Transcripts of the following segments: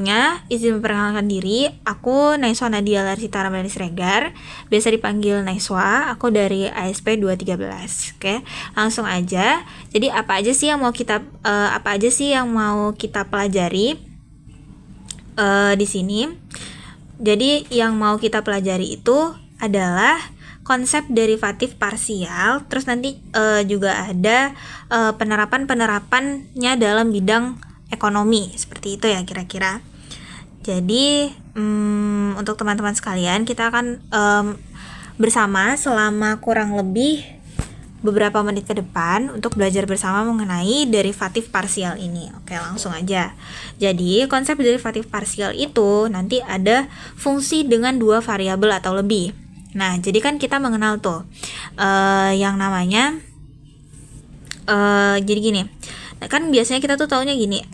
Sebelumnya, izin memperkenalkan diri, aku Naiswa Nadia Larsita Ramadhani Siregar, biasa dipanggil Naiswa, aku dari ASP 213. Oke, langsung aja. Jadi apa aja sih yang mau kita pelajari di sini? Jadi yang mau kita pelajari itu adalah konsep derivatif parsial, terus nanti juga ada penerapannya dalam bidang ekonomi, seperti itu ya kira-kira. Jadi untuk teman-teman sekalian, kita akan bersama selama kurang lebih beberapa menit ke depan untuk belajar bersama mengenai derivatif parsial ini. Oke, langsung aja. Jadi konsep derivatif parsial itu nanti ada fungsi dengan dua variabel atau lebih. Nah, jadi kan kita mengenal tuh yang namanya jadi gini. Nah, kan biasanya kita tuh taunya gini,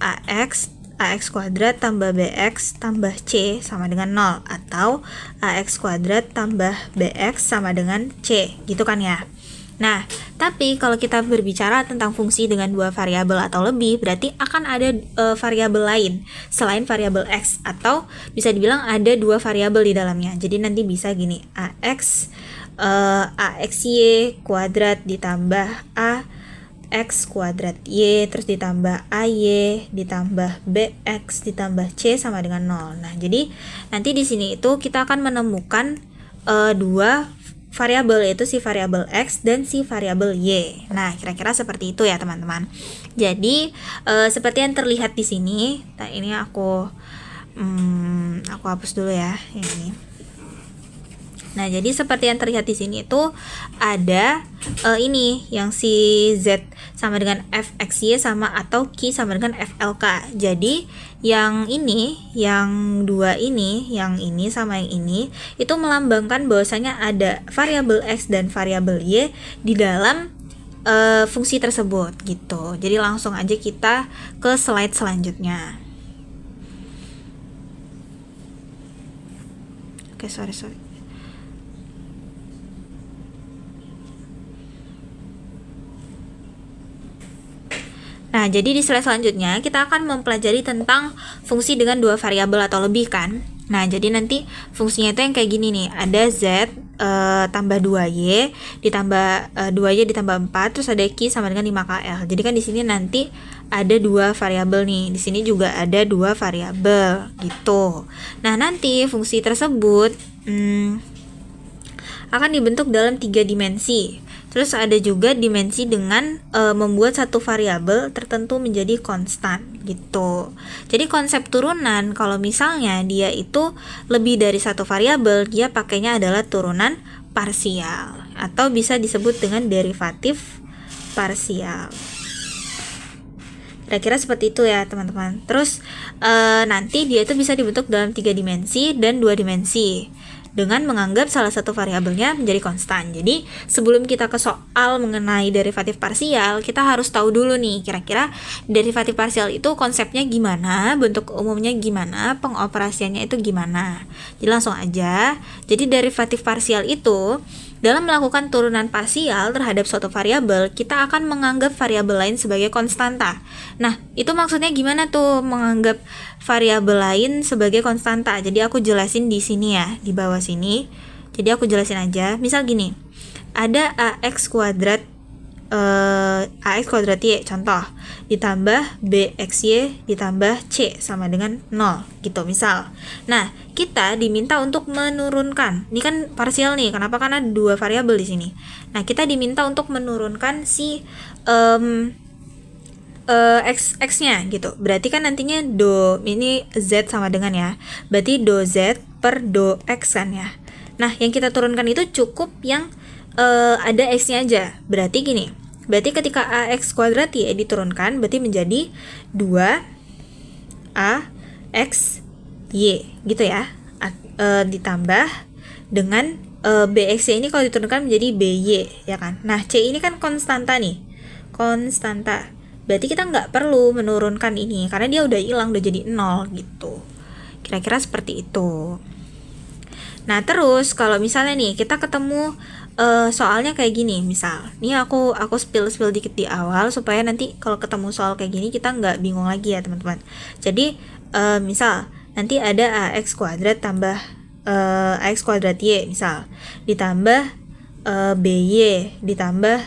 ax kuadrat tambah bx tambah c sama dengan 0, atau ax kuadrat tambah bx sama dengan c, gitu kan ya. Nah, tapi kalau kita berbicara tentang fungsi dengan dua variabel atau lebih, berarti akan ada variabel lain selain variabel x, atau bisa dibilang ada dua variabel di dalamnya. Jadi nanti bisa gini, axy kuadrat ditambah ax kuadrat y, terus ditambah ay ditambah bx ditambah c sama dengan 0. Nah, jadi nanti di sini itu kita akan menemukan dua variabel, yaitu si variabel x dan si variabel y. Nah, kira-kira seperti itu ya teman-teman. Jadi seperti yang terlihat di sini. Nah, ini aku hapus dulu ya ini. Nah, jadi seperti yang terlihat di sini itu ada ini yang si z sama dengan fxy sama atau q sama dengan flk. Jadi yang ini, yang dua ini, yang ini sama yang ini itu melambangkan bahwasanya ada variabel x dan variabel y di dalam fungsi tersebut gitu. Jadi langsung aja kita ke slide selanjutnya. Oke, sorry. Nah, jadi di slide selanjutnya kita akan mempelajari tentang fungsi dengan dua variabel atau lebih kan. Nah, jadi nanti fungsinya itu yang kayak gini nih. Ada z tambah 2y ditambah 2y ditambah 4, terus ada q sama dengan 5kl. Jadi kan di sini nanti ada dua variabel nih. Di sini juga ada dua variabel gitu. Nah, nanti fungsi tersebut akan dibentuk dalam 3 dimensi. Terus ada juga dimensi dengan membuat satu variabel tertentu menjadi konstan gitu. Jadi konsep turunan, kalau misalnya dia itu lebih dari satu variabel, dia pakainya adalah turunan parsial atau bisa disebut dengan derivatif parsial. Kira-kira seperti itu ya teman-teman. Terus nanti dia itu bisa dibentuk dalam 3 dimensi dan 2 dimensi dengan menganggap salah satu variabelnya menjadi konstan. Jadi sebelum kita ke soal mengenai derivatif parsial, kita harus tahu dulu nih kira-kira derivatif parsial itu konsepnya gimana, bentuk umumnya gimana, pengoperasiannya itu gimana. Jadi langsung aja. Jadi derivatif parsial itu dalam melakukan turunan parsial terhadap suatu variabel, kita akan menganggap variabel lain sebagai konstanta. Nah, itu maksudnya gimana tuh menganggap variabel lain sebagai konstanta? Jadi aku jelasin di sini ya, di bawah sini. Jadi aku jelasin aja. Misal gini, ada ax kuadrat y contoh ditambah bxy ditambah c sama dengan 0 gitu misal. Nah, kita diminta untuk menurunkan. Ini kan parsial nih. Kenapa? Karena ada dua variabel di sini. Nah, kita diminta untuk menurunkan si x-nya gitu. Berarti kan nantinya do ini z sama dengan ya. Berarti do z per do x kan ya. Nah, yang kita turunkan itu cukup yang ada x-nya aja. Berarti gini. Berarti ketika ax kuadrat y diturunkan berarti menjadi 2ax y gitu ya. Ditambah dengan bxy ini kalau diturunkan menjadi by ya kan. Nah, c ini kan konstanta nih. Konstanta. Berarti kita nggak perlu menurunkan ini karena dia udah hilang, udah jadi 0 gitu. Kira-kira seperti itu. Nah, terus kalau misalnya nih kita ketemu soalnya kayak gini, misal nih aku spill dikit di awal supaya nanti kalau ketemu soal kayak gini kita nggak bingung lagi ya teman-teman. Jadi misal nanti ada ax kuadrat tambah ax kuadrat y misal, ditambah by ditambah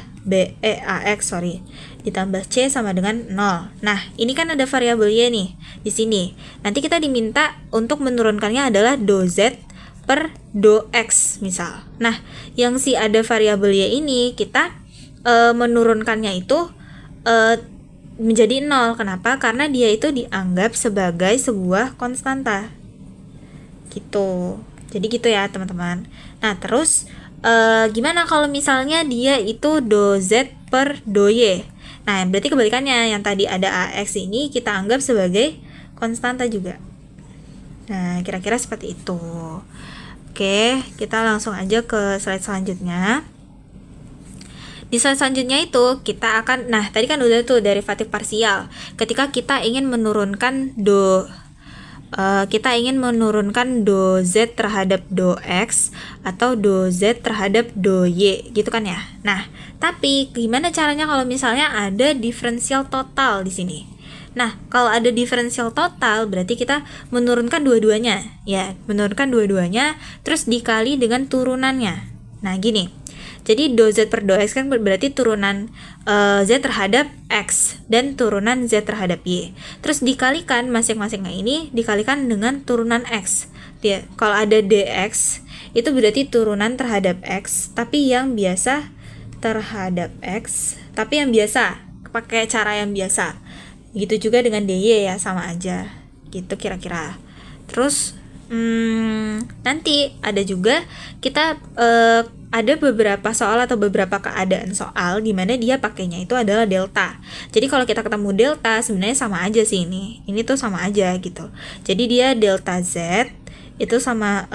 ditambah c sama dengan 0. Nah, ini kan ada variabel y nih di sini. Nanti kita diminta untuk menurunkannya adalah do z per do x misal. Nah, yang si ada variabel y ini kita menurunkannya itu menjadi 0. Kenapa? Karena dia itu dianggap sebagai sebuah konstanta. Gitu. Jadi gitu ya, teman-teman. Nah, terus gimana kalau misalnya dia itu do z per do y? Nah, berarti kebalikannya, yang tadi ada ax ini kita anggap sebagai konstanta juga. Nah, kira-kira seperti itu. Oke, kita langsung aja ke slide selanjutnya. Di slide selanjutnya itu kita akan, nah tadi kan udah tuh derivatif parsial. Ketika kita ingin menurunkan do z terhadap do x atau do z terhadap do y gitu kan ya. Nah, tapi gimana caranya kalau misalnya ada diferensial total di sini? Nah, kalau ada diferensial total berarti kita menurunkan dua-duanya. Ya, menurunkan dua-duanya terus dikali dengan turunannya. Nah, gini. Jadi do z per do x kan berarti turunan z terhadap x dan turunan z terhadap y. Terus dikalikan masing-masingnya ini dikalikan dengan turunan x. Ya, kalau ada dx itu berarti turunan terhadap x tapi yang biasa terhadap x, tapi yang biasa pakai cara yang biasa. Gitu juga dengan dy ya, sama aja. Gitu kira-kira. Terus nanti ada juga kita ada beberapa soal atau beberapa keadaan soal di mana dia pakainya itu adalah delta. Jadi kalau kita ketemu delta sebenarnya sama aja sih ini. Ini tuh sama aja gitu. Jadi dia delta z itu sama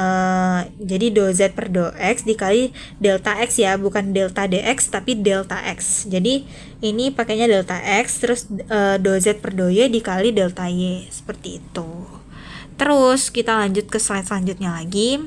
jadi do z per do x dikali delta x ya, bukan delta dx tapi delta x. Jadi ini pakainya delta x terus do z per do y dikali delta y, seperti itu. Terus kita lanjut ke slide selanjutnya lagi.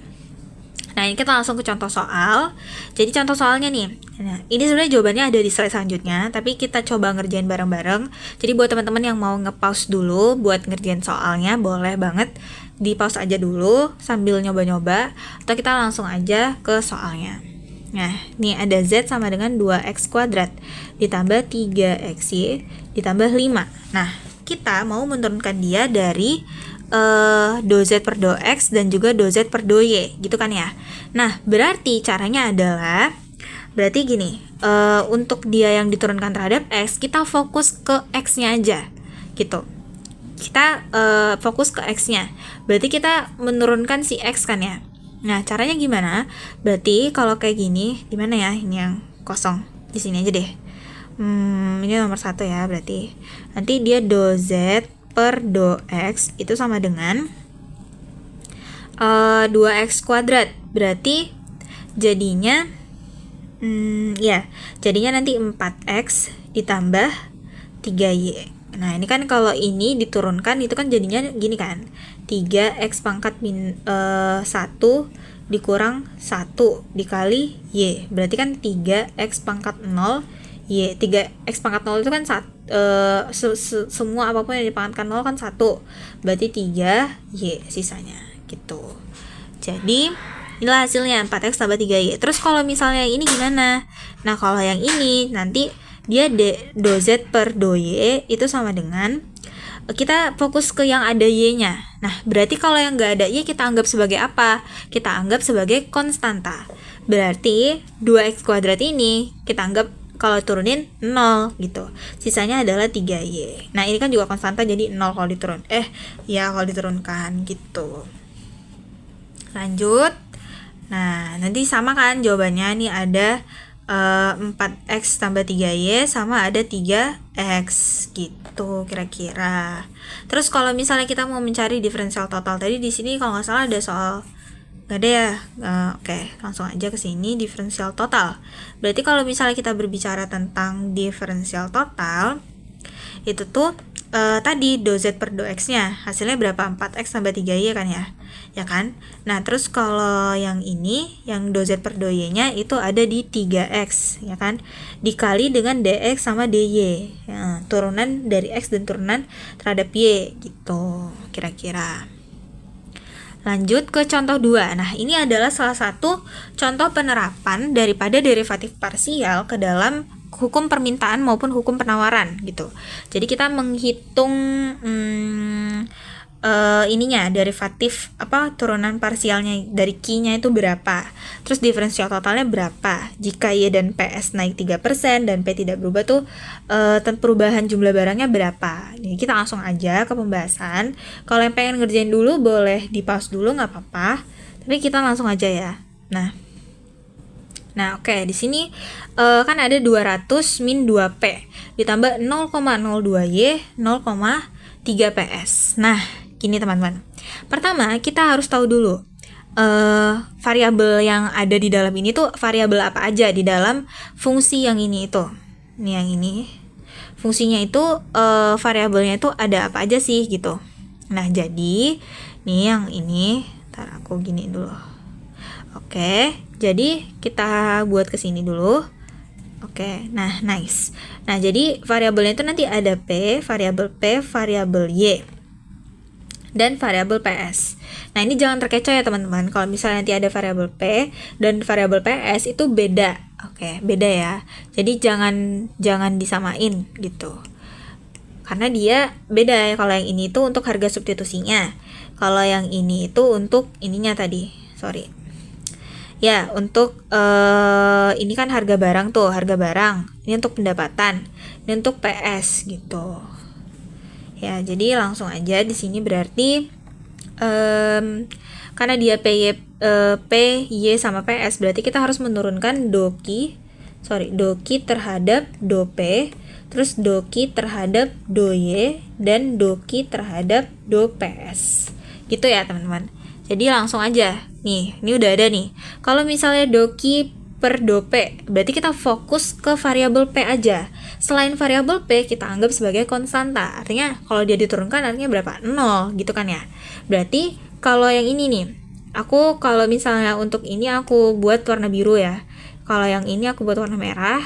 Nah, ini kita langsung ke contoh soal. Jadi contoh soalnya nih, nah, ini sebenarnya jawabannya ada di slide selanjutnya, tapi kita coba ngerjain bareng-bareng. Jadi buat teman-teman yang mau nge-pause dulu buat ngerjain soalnya, boleh banget di-pause aja dulu sambil nyoba-nyoba, atau kita langsung aja ke soalnya. Nah, ini ada z sama dengan 2x kuadrat ditambah 3xy ditambah 5. Nah, kita mau menurunkan dia dari do z per do x dan juga do z per do y gitu kan ya. Nah, berarti caranya adalah berarti gini, untuk dia yang diturunkan terhadap x kita fokus ke x-nya aja gitu. Kita fokus ke x-nya. Berarti kita menurunkan si x kan ya. Nah, caranya gimana? Berarti kalau kayak gini, gimana ya? Ini yang kosong di sini aja deh. Ini nomor 1 ya, berarti nanti dia do z per do x itu sama dengan 2x kuadrat. Berarti jadinya jadinya nanti 4x ditambah 3y. Nah, ini kan kalau ini diturunkan itu kan jadinya gini kan, 3x pangkat 1 dikurang 1 dikali y. Berarti kan 3x pangkat 0 y. 3x pangkat 0 itu kan semua apapun yang dipangkatkan 0 kan 1. Berarti 3y sisanya gitu. Jadi inilah hasilnya 4x tambah 3y. Terus kalau misalnya ini gimana? Nah, kalau yang ini nanti dia do z per do y itu sama dengan, kita fokus ke yang ada y-nya. Nah, berarti kalau yang nggak ada y kita anggap sebagai apa? Kita anggap sebagai konstanta. Berarti 2x kuadrat ini kita anggap kalau turunin 0 gitu. Sisanya adalah 3y. Nah, ini kan juga konstanta jadi 0 kalau kalau diturunkan gitu. Lanjut. Nah, nanti sama kan jawabannya nih ada 4x tambah 3y sama ada 3x gitu kira-kira. Terus kalau misalnya kita mau mencari diferensial total tadi di sini kalau nggak salah ada soal nggak ada ya. Oke, langsung aja ke sini diferensial total. Berarti kalau misalnya kita berbicara tentang diferensial total itu tuh tadi do z per do x-nya hasilnya berapa? 4x tambah 3y kan ya? Ya kan? Nah, terus kalau yang ini, yang do z per do y-nya itu ada di 3x, ya kan? Dikali dengan dx sama dy. Ya, turunan dari x dan turunan terhadap y gitu, kira-kira. Lanjut ke contoh 2. Nah, ini adalah salah satu contoh penerapan daripada derivatif parsial ke dalam hukum permintaan maupun hukum penawaran gitu. Jadi kita menghitung ininya derivatif turunan parsialnya dari Q-nya itu berapa, terus diferensial totalnya berapa jika Y dan PS naik 3% dan P tidak berubah tuh perubahan jumlah barangnya berapa. Jadi kita langsung aja ke pembahasan. Kalau yang pengen ngerjain dulu boleh di pause dulu, nggak apa-apa, tapi kita langsung aja ya. Nah oke, di sini kan ada 200 min 2P ditambah 0,02Y 0,3 PS. Nah gini teman-teman, pertama kita harus tahu dulu variabel yang ada di dalam ini tuh variabel apa aja di dalam fungsi yang ini itu. Nih yang ini fungsinya itu variabelnya itu ada apa aja sih gitu. Nah jadi nih yang ini, ntar aku gini dulu. Oke, jadi kita buat ke sini dulu. Oke, nah nice. Nah jadi variabelnya itu nanti ada P, variabel Y dan variabel PS. Nah ini jangan terkecoh ya teman-teman. Kalau misalnya nanti ada variabel P dan variabel PS itu beda. Oke, beda ya. Jadi jangan disamain gitu. Karena dia beda ya. Kalau yang ini itu untuk harga substitusinya. Kalau yang ini itu untuk ininya tadi. Sorry. Ya, untuk ini kan harga barang tuh, harga barang. Ini untuk pendapatan. Ini untuk PS gitu. Ya, jadi langsung aja di sini berarti karena dia P, Y sama PS, berarti kita harus menurunkan doki terhadap do P, terus doki terhadap do Y, dan doki terhadap do PS. Gitu ya teman-teman. Jadi langsung aja. Nih, ini udah ada nih. Kalau misalnya doki per do P, berarti kita fokus ke variabel P aja. Selain variabel P, kita anggap sebagai konstanta. Artinya kalau dia diturunkan artinya berapa? 0 gitu kan ya. Berarti kalau yang ini nih, kalau misalnya untuk ini aku buat warna biru ya. Kalau yang ini aku buat warna merah,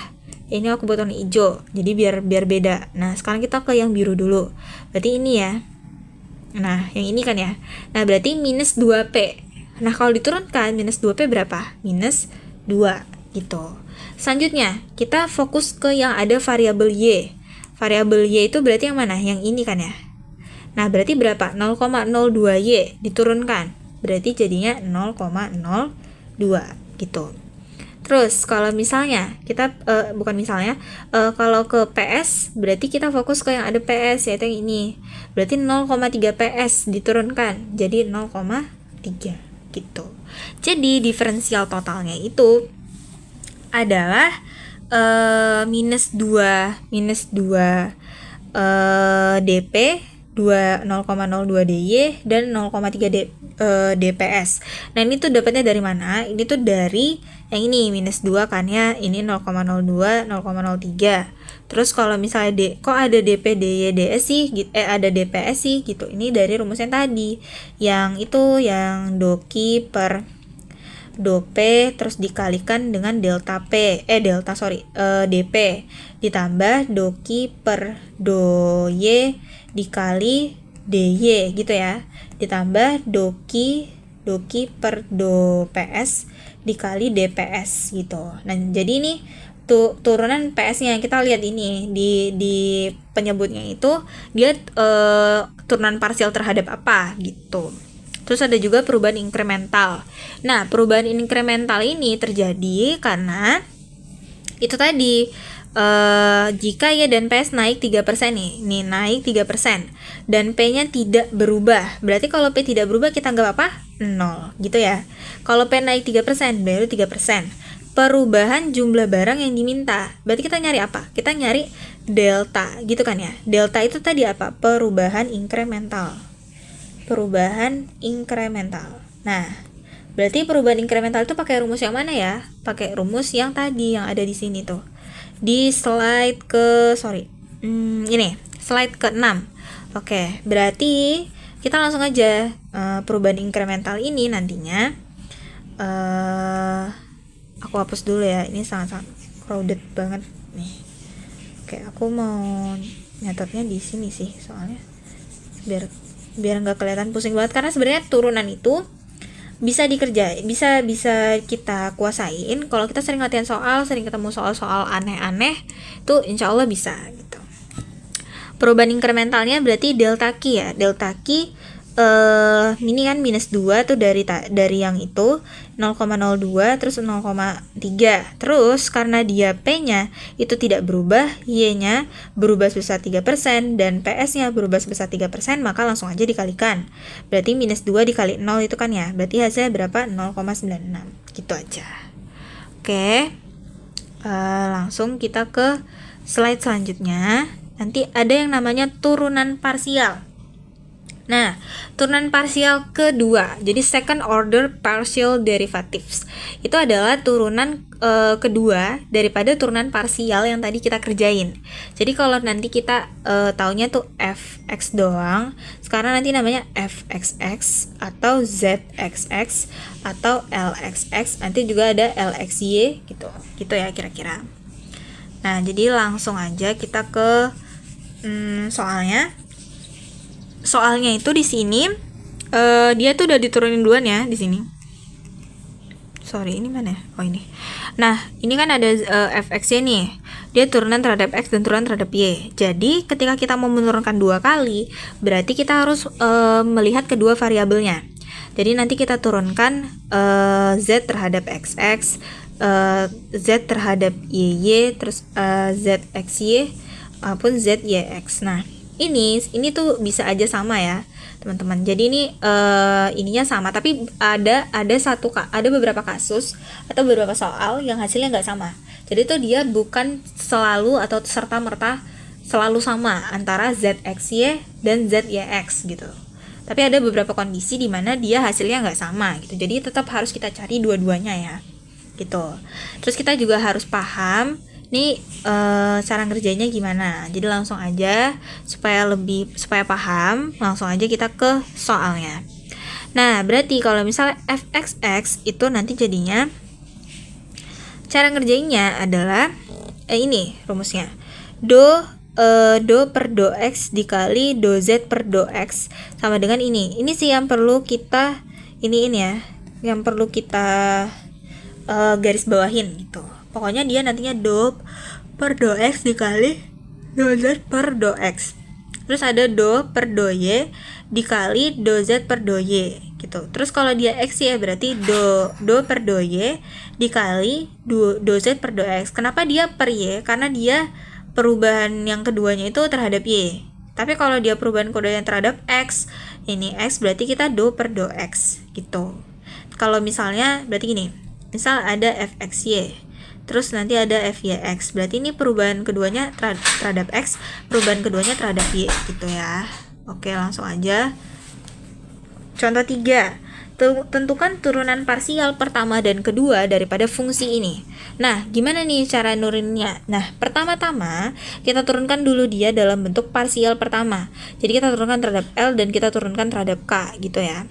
ini aku buat warna hijau. Jadi biar beda. Nah, sekarang kita ke yang biru dulu. Berarti ini ya. Nah, yang ini kan ya. Nah, berarti minus 2P. Nah, kalau diturunkan minus 2P berapa? Minus 2 gitu. Selanjutnya, kita fokus ke yang ada variabel Y. Variabel Y itu berarti yang mana? Yang ini kan ya. Nah, berarti berapa? 0,02Y diturunkan. Berarti jadinya 0,02 gitu. Terus kalau misalnya kita kalau ke PS berarti kita fokus ke yang ada PS, yaitu yang ini. Berarti 0,3 PS diturunkan jadi 0,3 gitu. Jadi diferensial totalnya itu adalah minus 2 DP 0,02 DY dan 0,3 DPS. Nah ini tuh dapatnya dari mana? Ini tuh dari yang ini minus 2 kan ya. Ini 0,02 0,03. Terus kalau misalnya kok ada DP DY DS sih ada DPS sih gitu. Ini dari rumus yang tadi. Yang itu yang doki per do P terus dikalikan dengan DP ditambah doki per do Y dikali DY gitu ya, ditambah doki per do PS dikali DPS gitu. Nah jadi ini turunan PS-nya kita lihat ini di penyebutnya itu dia turunan parsial terhadap apa gitu. Terus ada juga perubahan inkremental. Nah, perubahan inkremental ini terjadi karena itu tadi jika Y dan PS naik 3% nih naik 3% dan P-nya tidak berubah. Berarti kalau P tidak berubah kita anggap apa? 0 gitu ya. Kalau P naik 3%, baru 3%. Perubahan jumlah barang yang diminta. Berarti kita nyari apa? Kita nyari delta gitu kan ya. Delta itu tadi apa? Perubahan inkremental. Nah, berarti perubahan inkremental itu pakai rumus yang mana ya? Pakai rumus yang tadi yang ada di sini tuh. Di slide slide ke-6. Oke, berarti kita langsung aja perubahan inkremental ini nantinya aku hapus dulu ya. Ini sangat-sangat crowded banget nih. Oke, aku mau nyatetnya di sini sih soalnya biar biar nggak kelihatan pusing banget, karena sebenarnya turunan itu bisa dikerjain, bisa kita kuasain kalau kita sering latihan soal, sering ketemu soal-soal aneh-aneh, tuh insya Allah bisa gitu. Perubahan inkrementalnya berarti delta Q ya. Delta Q ini kan minus 2 tuh dari yang itu 0,02 terus 0,3. Terus karena dia P-nya itu tidak berubah, Y-nya berubah sebesar 3% dan PS-nya berubah sebesar 3%, maka langsung aja dikalikan. Berarti minus 2 dikali 0 itu kan ya. Berarti hasilnya berapa? 0,96. Gitu aja. Oke. Langsung kita ke slide selanjutnya. Nanti ada yang namanya turunan parsial. Nah, turunan parsial kedua, jadi second order partial derivatives, itu adalah turunan kedua daripada turunan parsial yang tadi kita kerjain. Jadi kalau nanti kita taunya tuh fx doang, sekarang nanti namanya fxx atau zxx atau lxx, nanti juga ada lxy gitu ya kira-kira. Nah, jadi langsung aja kita ke soalnya. Soalnya itu di sini dia tuh udah diturunin duluan ya di sini. Sorry, ini mana ya? Oh ini. Nah, ini kan ada fx-nya nih. Dia turunan terhadap x dan turunan terhadap y. Jadi, ketika kita mau menurunkan 2 kali, berarti kita harus melihat kedua variabelnya. Jadi nanti kita turunkan z terhadap xx, z terhadap y, terus zxy maupun zyx. Nah, ini tuh bisa aja sama ya teman-teman. Jadi ini ininya sama, tapi ada beberapa kasus atau beberapa soal yang hasilnya nggak sama. Jadi tuh dia bukan selalu atau serta-merta selalu sama antara zxy dan zyx gitu. Tapi ada beberapa kondisi di mana dia hasilnya nggak sama gitu. Jadi tetap harus kita cari dua-duanya ya gitu. Terus kita juga harus paham nih cara ngerjainnya gimana. Jadi langsung aja supaya paham, langsung aja kita ke soalnya. Nah, berarti kalau misalnya fxx itu nanti jadinya cara ngerjainnya adalah ini rumusnya. Do per do x dikali do z per do x sama dengan ini. Ini sih yang perlu kita ini ya, yang perlu kita garis bawahin gitu. Pokoknya dia nantinya do per do x dikali do z per do x. Terus ada do per do y dikali do z per do y gitu. Terus kalau dia x ya berarti do per do y dikali do z per do x. Kenapa dia per y? Karena dia perubahan yang keduanya itu terhadap y. Tapi kalau dia perubahan kode yang terhadap x, ini x berarti kita do per do x gitu. Kalau misalnya berarti gini. Misal ada fxy, terus nanti ada fyx, berarti ini perubahan keduanya terhadap x, perubahan keduanya terhadap y gitu ya. Oke, langsung aja. Contoh 3. Tentukan turunan parsial pertama dan kedua daripada fungsi ini. Nah, gimana nih cara nuruninnya? Nah, pertama-tama kita turunkan dulu dia dalam bentuk parsial pertama. Jadi kita turunkan terhadap L dan kita turunkan terhadap K gitu ya.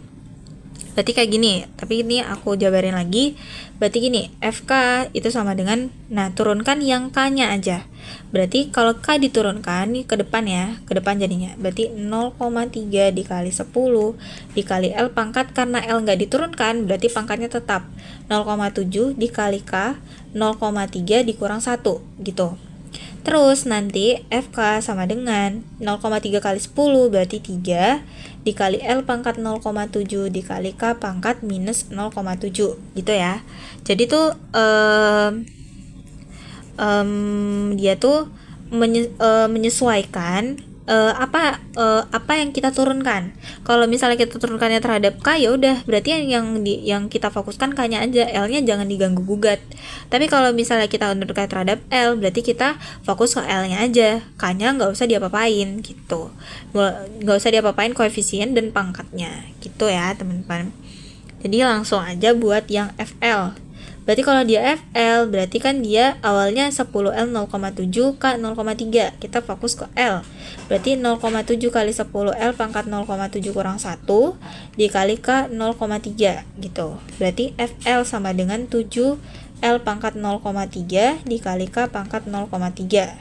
Berarti kayak gini, tapi ini aku jabarin lagi. Berarti gini, FK itu sama dengan, nah turunkan yang K-nya aja. Berarti kalau K diturunkan nih ke depan ya, ke depan jadinya. Berarti 0,3 dikali 10 dikali L pangkat, karena L nggak diturunkan, berarti pangkatnya tetap 0,7 dikali K, 0,3 dikurang 1 gitu. Terus nanti FK sama dengan 0,3 kali 10 berarti 3 dikali L pangkat 0,7 dikali K pangkat minus 0,7 gitu ya. Jadi tuh dia tuh menyesuaikan apa yang kita turunkan. Kalau misalnya kita turunkannya terhadap K, ya udah berarti yang kita fokuskan K-nya aja, L-nya jangan diganggu gugat. Tapi kalau misalnya kita turunkan terhadap L, berarti kita fokus ke L-nya aja, K-nya nggak usah diapa-apain gitu, nggak usah diapa-apain koefisien dan pangkatnya gitu ya teman-teman. Jadi langsung aja buat yang FL. Berarti kalau dia FL, berarti kan dia awalnya 10L 0,7 K 0,3. Kita fokus ke L. Berarti 0,7 kali 10L pangkat 0,7 kurang 1 dikali K 0,3 gitu. Berarti FL sama dengan 7L pangkat 0,3 dikali K pangkat 0,3.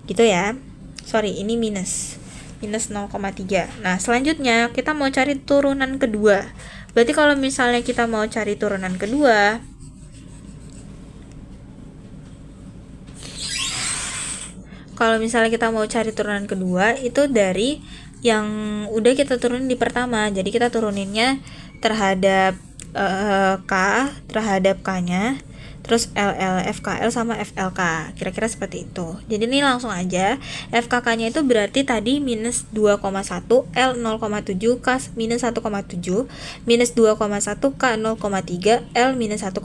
Gitu ya. Sorry, ini minus minus 0,3. Nah, selanjutnya kita mau cari turunan kedua. Berarti kalau misalnya kita mau cari turunan kedua, itu dari yang udah kita turunin di pertama. Jadi kita turuninnya terhadap K, terhadap K-nya, terus FKL sama FLK, kira-kira seperti itu. Jadi ini langsung aja, FKK-nya itu berarti tadi minus 2,1, L 0,7, K minus 1,7, minus 2,1, K 0,3, L minus 1,3.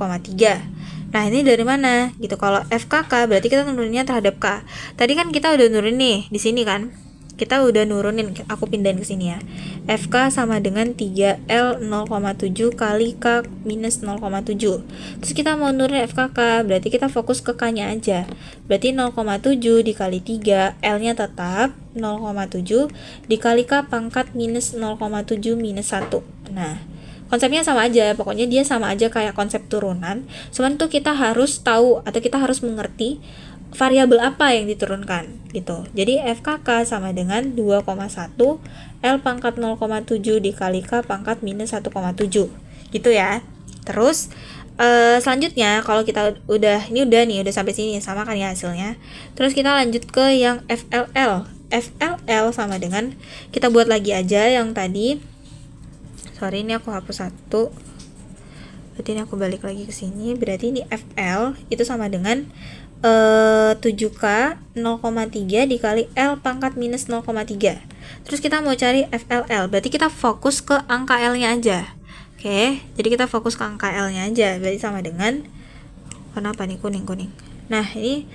Nah, ini dari mana? Gitu. Kalau FKK berarti kita nuruninnya terhadap K. Tadi kan kita udah nurunin nih di sini kan. Kita udah nurunin, aku pindahin ke sini ya. FK sama dengan 3L 0,7 kali K minus 0,7. Terus kita mau nurunin FKK, berarti kita fokus ke K-nya aja. Berarti 0,7 dikali 3, L-nya tetap 0,7 dikali K pangkat minus 0,7 minus 1. Nah, konsepnya sama aja, pokoknya dia sama aja kayak konsep turunan. Cuman tuh kita harus tahu atau kita harus mengerti variabel apa yang diturunkan gitu. Jadi FKK sama dengan 2,1 L pangkat 0,7 dikali K pangkat minus 1,7 gitu ya. Terus selanjutnya kalau kita udah sampai sini sama kan ya hasilnya. Terus kita lanjut ke yang FLL. FLL sama dengan, kita buat lagi aja yang tadi. Sorry, ini aku hapus satu. Berarti ini aku balik lagi ke sini. Berarti ini FL itu sama dengan 7K 0,3 dikali L pangkat minus 0,3. Terus kita mau cari FLL, berarti kita fokus ke angka L-nya aja. Oke, jadi kita fokus ke angka L-nya aja. Berarti sama dengan, kenapa nih kuning-kuning? Nah, ini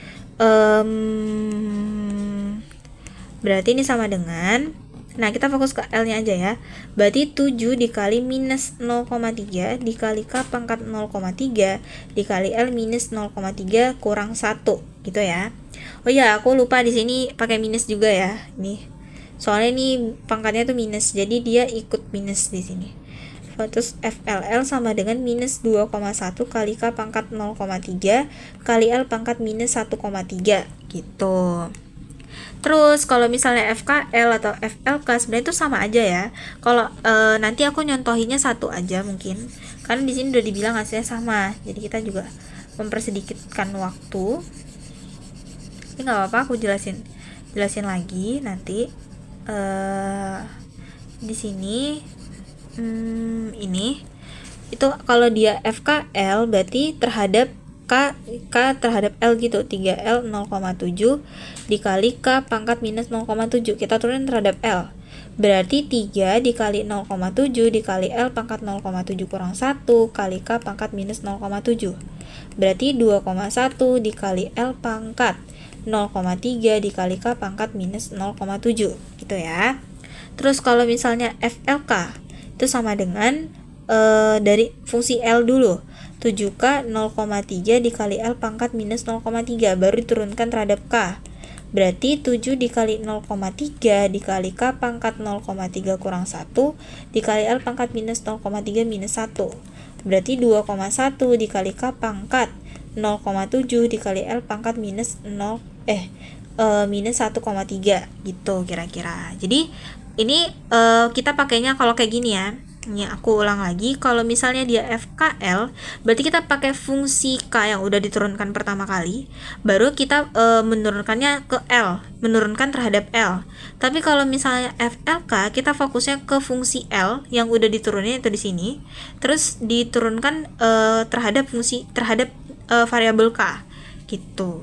berarti ini sama dengan, nah kita fokus ke L-nya aja ya. Berarti 7 dikali minus 0,3 dikali K pangkat 0,3 dikali L minus 0,3 kurang 1 gitu ya. Oh ya, aku lupa di sini pakai minus juga ya. Nih. Soalnya ini pangkatnya tuh minus, jadi dia ikut minus di sini. Terus FLL sama dengan minus 2,1 kali K pangkat 0,3 kali L pangkat minus 1,3 gitu. Terus kalau misalnya FKL atau FLK sebenarnya itu sama aja ya. Kalau nanti aku nyontohinnya satu aja mungkin, karena di sini udah dibilang hasilnya sama. Jadi kita juga mempersedikitkan waktu. Ini nggak apa-apa, aku jelasin lagi nanti. Di sini ini itu kalau dia FKL berarti terhadap K terhadap L gitu, 3L 0,7 dikali K pangkat minus 0,7, kita turunin terhadap L, berarti 3 dikali 0,7 dikali L pangkat 0,7 kurang 1 kali K pangkat minus 0,7, berarti 2,1 dikali L pangkat 0,3 dikali K pangkat minus 0,7 gitu ya. Terus kalau misalnya FLK itu sama dengan dari fungsi L dulu, 7K 0,3 dikali L pangkat minus 0,3 baru diturunkan terhadap K, berarti 7 dikali 0,3 dikali K pangkat 0,3 kurang 1 dikali L pangkat minus 0,3 minus 1, berarti 2,1 dikali K pangkat 0,7 dikali L pangkat minus minus 1,3 gitu kira-kira. Jadi ini kita pakainya kalau kayak gini ya. Ini aku ulang lagi, kalau misalnya dia FKL berarti kita pakai fungsi K yang udah diturunkan pertama kali, baru kita menurunkannya ke L, menurunkan terhadap L. Tapi kalau misalnya FLK kita fokusnya ke fungsi L yang udah diturunin itu di sini, terus diturunkan terhadap variabel K gitu.